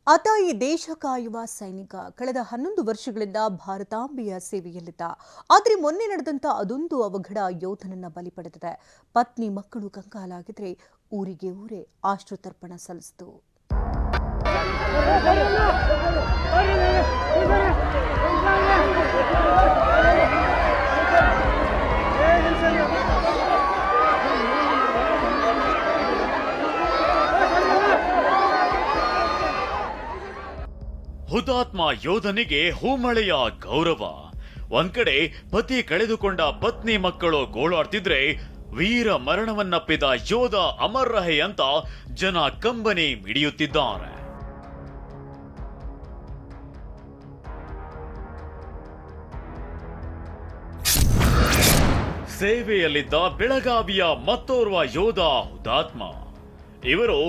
ಆತ ಈ ದೇಶ ಕಾಯುವ ಸೈನಿಕ. ಕಳೆದ 11 ವರ್ಷಗಳಿಂದ ಭಾರತಾಂಬೆಯ ಸೇವೆಯಲ್ಲಿದ್ದ. ಆದರೆ ಮೊನ್ನೆ ನಡೆದಂತ ಅದೊಂದು ಅವಘಡ ಯೋಧನನ್ನ ಬಲಿ ಪಡೆದಿದೆ. ಪತ್ನಿ ಮಕ್ಕಳು ಕಂಗಾಲಾಗಿದ್ರೆ ಊರಿಗೆ ಊರೇ ಆಶ್ರುತರ್ಪಣ ಸಲ್ಲಿಸಿತು. ಹುತಾತ್ಮ ಯೋಧನಿಗೆ ಹೂಮಳೆಯ ಗೌರವ. ಒಂದ್ ಕಡೆ ಪತಿ ಕಳೆದುಕೊಂಡ ಪತ್ನಿ ಮಕ್ಕಳು ಗೋಳಾಡ್ತಿದ್ರೆ, ವೀರ ಮರಣವನ್ನಪ್ಪಿದ ಯೋಧ ಅಮರ್ ರಹೆ ಅಂತ ಜನ ಕಂಬನಿ ಮಿಡಿಯುತ್ತಿದ್ದಾರೆ. ಸೇವೆಯಲ್ಲಿದ್ದ ಬೆಳಗಾವಿಯ ಮತ್ತೋರ್ವ ಯೋಧ ಹುತಾತ್ಮ. ಇವರು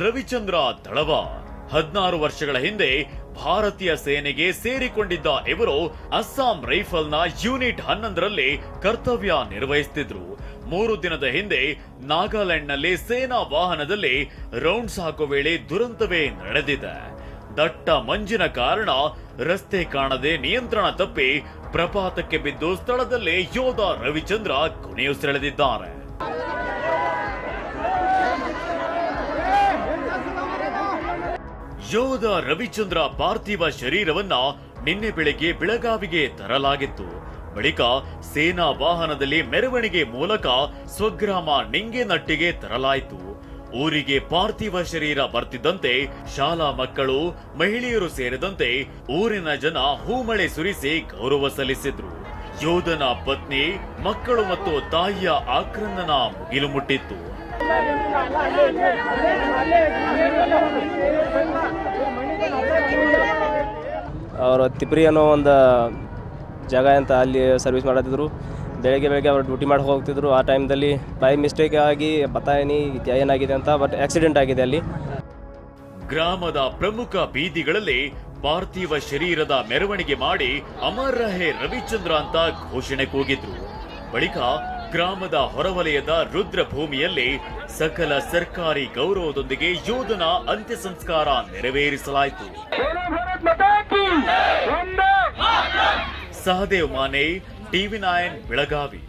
ರವಿಚಂದ್ರ ತಳವಾರ್. 16 ವರ್ಷಗಳ ಹಿಂದೆ ಭಾರತೀಯ ಸೇನೆಗೆ ಸೇರಿಕೊಂಡಿದ್ದ ಇವರು ಅಸ್ಸಾಂ ರೈಫಲ್ನ ಯೂನಿಟ್ 11ರಲ್ಲಿ ಕರ್ತವ್ಯ ನಿರ್ವಹಿಸುತ್ತಿದ್ರು. 3 ದಿನದ ಹಿಂದೆ ನಾಗಾಲ್ಯಾಂಡ್ನಲ್ಲಿ ಸೇನಾ ವಾಹನದಲ್ಲಿ ರೌಂಡ್ಸ್ ಹಾಕುವ ವೇಳೆ ದುರಂತವೇ ನಡೆದಿದೆ. ದಟ್ಟ ಮಂಜಿನ ಕಾರಣ ರಸ್ತೆ ಕಾಣದೆ ನಿಯಂತ್ರಣ ತಪ್ಪಿ ಪ್ರಪಾತಕ್ಕೆ ಬಿದ್ದು ಸ್ಥಳದಲ್ಲೇ ಯೋಧ ರವಿಚಂದ್ರ ಕೊನೆಯುಸಿರೆಳೆದಿದ್ದಾರೆ. ಯೋಧ ರವಿಚಂದ್ರ ಪಾರ್ಥಿವ ಶರೀರವನ್ನ ನಿನ್ನೆ ಬೆಳಗ್ಗೆ ಬೆಳಗಾವಿಗೆ ತರಲಾಗಿತ್ತು. ಬಳಿಕ ಸೇನಾ ವಾಹನದಲ್ಲಿ ಮೆರವಣಿಗೆ ಮೂಲಕ ಸ್ವಗ್ರಾಮ ನಿಂಗೇನಹಟ್ಟಿಗೆ ತರಲಾಯಿತು. ಊರಿಗೆ ಪಾರ್ಥಿವ ಶರೀರ ಬರ್ತಿದ್ದಂತೆ ಶಾಲಾ ಮಕ್ಕಳು, ಮಹಿಳೆಯರು ಸೇರಿದಂತೆ ಊರಿನ ಜನ ಹೂಮಳೆ ಸುರಿಸಿ ಗೌರವ ಸಲ್ಲಿಸಿದ್ರು. ಯೋಧನ ಪತ್ನಿ, ಮಕ್ಕಳು ಮತ್ತು ತಾಯಿಯ ಆಕ್ರಂದನ ಮುಗಿಲು ಮುಟ್ಟಿತ್ತು. ಅವರು ತಿಪ್ರಿ ಅನ್ನೋ ಒಂದು ಜಾಗ ಅಂತ ಅಲ್ಲಿ ಸರ್ವಿಸ್ ಮಾಡತ್ತಿದ್ರು. ಬೆಳಗ್ಗೆ ಅವರು ಡ್ಯೂಟಿ ಮಾಡಿ ಹೋಗ್ತಿದ್ರು. ಆ ಟೈಮ್ದಲ್ಲಿ ಬೈ ಮಿಸ್ಟೇಕ್ ಆಗಿ ಬತಾಯಿನಿ ಏನಾಗಿದೆ ಅಂತ, ಬಟ್ ಆಕ್ಸಿಡೆಂಟ್ ಆಗಿದೆ ಅಲ್ಲಿ. ಗ್ರಾಮದ ಪ್ರಮುಖ ಬೀದಿಗಳಲ್ಲಿ ಪಾರ್ಥಿವ ಶರೀರದ ಮೆರವಣಿಗೆ ಮಾಡಿ ಅಮರ್ ರಹೆ ರವಿಚಂದ್ರ ಅಂತ ಘೋಷಣೆ ಕೂಗಿದ್ರು. ಬಳಿಕ ಗ್ರಾಮದ ಹೊರವಲಯದ ರುದ್ರಭೂಮಿಯಲ್ಲಿ ಸಕಲ ಸರ್ಕಾರಿ ಗೌರವದೊಂದಿಗೆ ಯೋಧನ ಅಂತ್ಯ ಸಂಸ್ಕಾರ ನೆರವೇರಿಸಲಾಯಿತು. ಸಹದೇವ್ ಮಾನೆ, TV9 ಬೆಳಗಾವಿ.